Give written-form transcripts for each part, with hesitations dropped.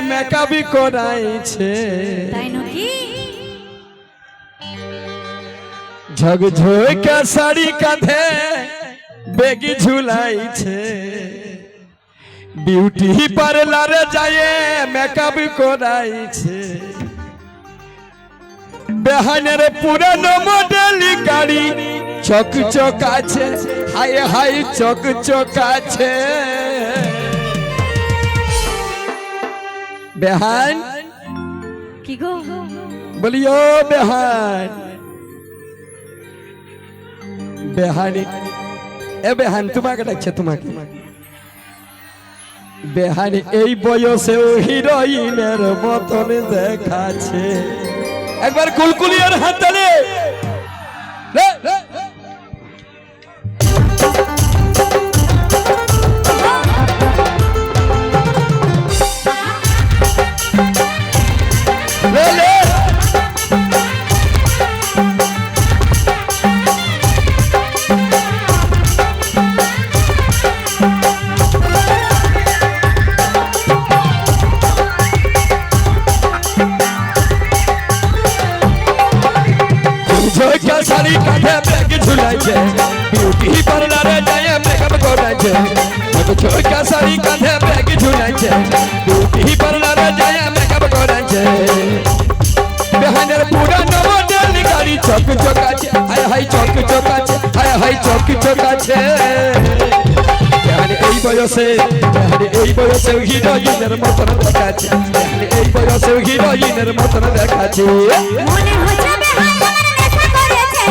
মেকআপি করাইছে তাই নাকি ঝকঝকা শাড়ি কাঁধে বেগি ঝুলাইছে বিউটি পার্লারে যায় মেকআপ করাইছে বেহানের পুরানো মডেল গাড়ি চকচক আছে হাই হাই চকচক আছে বেহান কি গো বলিও বেহান বেহানি এ বেহান তোমাকে ডাকছে তোমাকে বেহানি এই বয়সেও হিরোইনের মতন দেখাচ্ছে একবার কুলকুলিয়ার হাততালি শাড়ি কাঁধে ব্যাগ ঝুলাইছে বিউটি পার্লারে যায় মেকআপ করাইছে ঝকঝকা শাড়ি কাঁধে ব্যাগ ঝুলাইছে বিউটি পার্লারে যায় মেকআপ করাইছে বেহানের পুরানো মডেল গাড়ি চকচক আছে হাই হাই চকচক আছে হাই হাই চকচক আছে এই বয়সে হিরোইনের মতন দেখাচ্ছে এই বয়সে হিরোইনের মতন দেখাচ্ছে মনে হচ্ছে বেহান আমার নেশা করেছে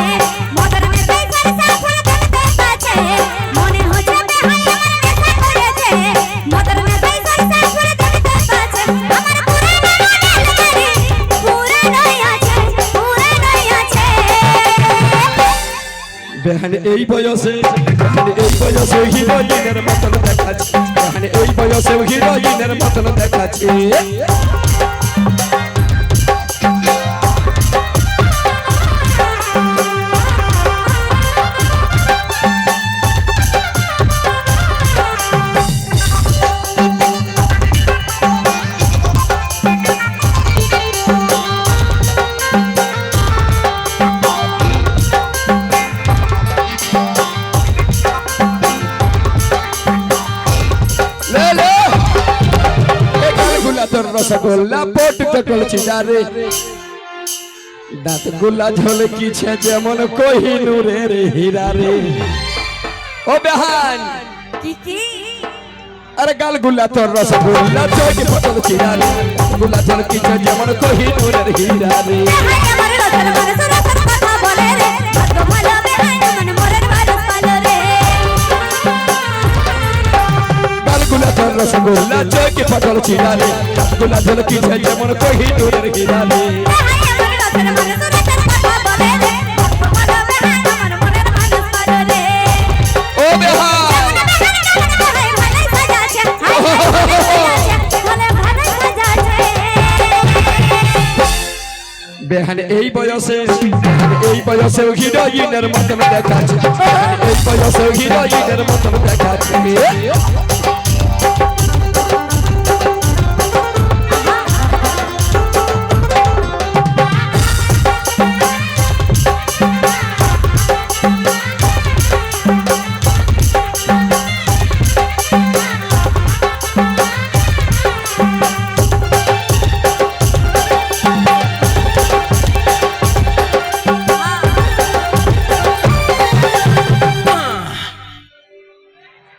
মদর মে বেচার সাফর দেখতে পাচ্ছে মনে হচ্ছে বেহান আমার নেশা করেছে মদর মে বেচার সাফর দেখতে পাচ্ছে আমার পুরানো আছে বেহান এই বয়সে হিরোইনের মতন দেখাচ্ছে বেহান এই বয়সে হিরোইনের মতন দেখাচ্ছে রসগোল্লা পট কটল চিদারে দাঁত গোল্লা ঝলকিছে যেমন কোহিনুরের হীরা রে ও বেহান কি কি আরে গাল গুল্লা তোর রসগোল্লা চোখ পটল চিদারে গোল্লা ঝলকিছে যেমন কোহিনুরের হীরা রে আমার রতন মানুষ রতন কথা বলে রে ভাগ্য ভালো বেহান মন মরের ভালো ভালো রে গুলা তোর রসগোল্লা চোখে পটল চিরালে গুলা ঝলকিছে যেমন কোহিনুরের হীরা রে ও বেহান বেহান এই বয়সে হিরোইনের মতন দেখাচ্ছে এই বয়সে হিরোইনের মতন দেখাচ্ছে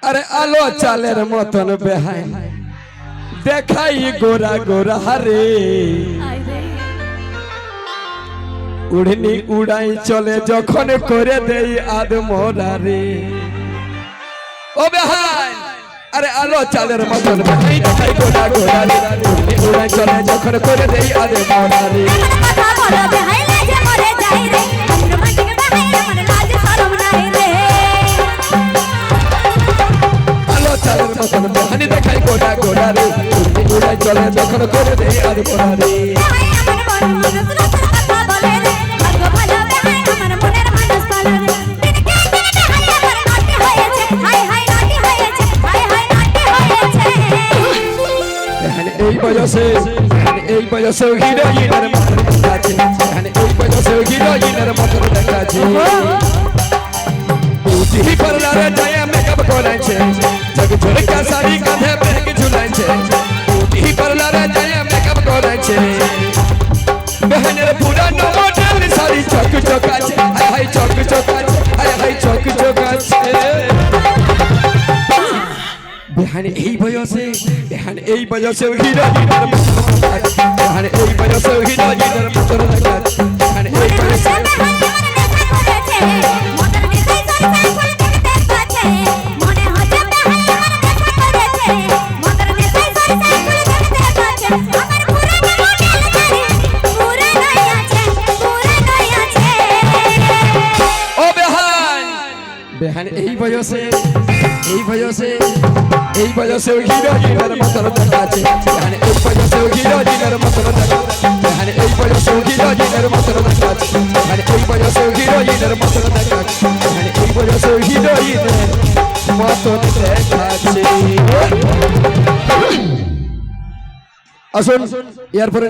আরে আলো চালের মতন বেহান দেখাই গোরা গোরা রে উড়নি উড়াই চলে যখন করে দেই আদমরা রে ও বেহান আরে আলো চালের মতন বেহান দেখাই গোরা গোরা রে উড়নি উড়াই চলে যখন করে দেই আদমরা রে চালের মতন বেহানি দেখাই গোটা গোটা রে উড়াই চলে যখন করে দেই আদমরা রে এখানে এই বয়সে হিরোইনের মতন দেখাচ্ছে এখানে এই বয়সে হিরোইনের মতন দেখাচ্ছে বিউটি পার্লারে যায় মেকআপ করাইছে জগ ঝলকা শাড়ি কাঁধে ব্যাগ ঝুলাইছে বিউটি পার্লারে যায় মেকআপ করাইছে বেহনের পুরানো মডেল শাড়ি চক চকাছে হাই হাই চক চকাছে হাই হাই চক চকাছে বেহানে এই বয়সে হিরোইনের মতন দেখাচ্ছে বেহানে এই বয়সে হিরোইনের মতন দেখাচ্ছে বেহানে এই বয়সে বেহান এই বয়সে হিরোইনের মতন দেখাচ্ছে বেহান এই বয়সে হিরোইনের মতন দেখাচ্ছে বেহান এই বয়সে হিরোইনের মতন দেখাচ্ছে বেহান এই বয়সে হিরোইনের মতন দেখাচ্ছে বেহান এই বয়সে হিরোইনের মতন দেখাচ্ছে আসুন এরপরে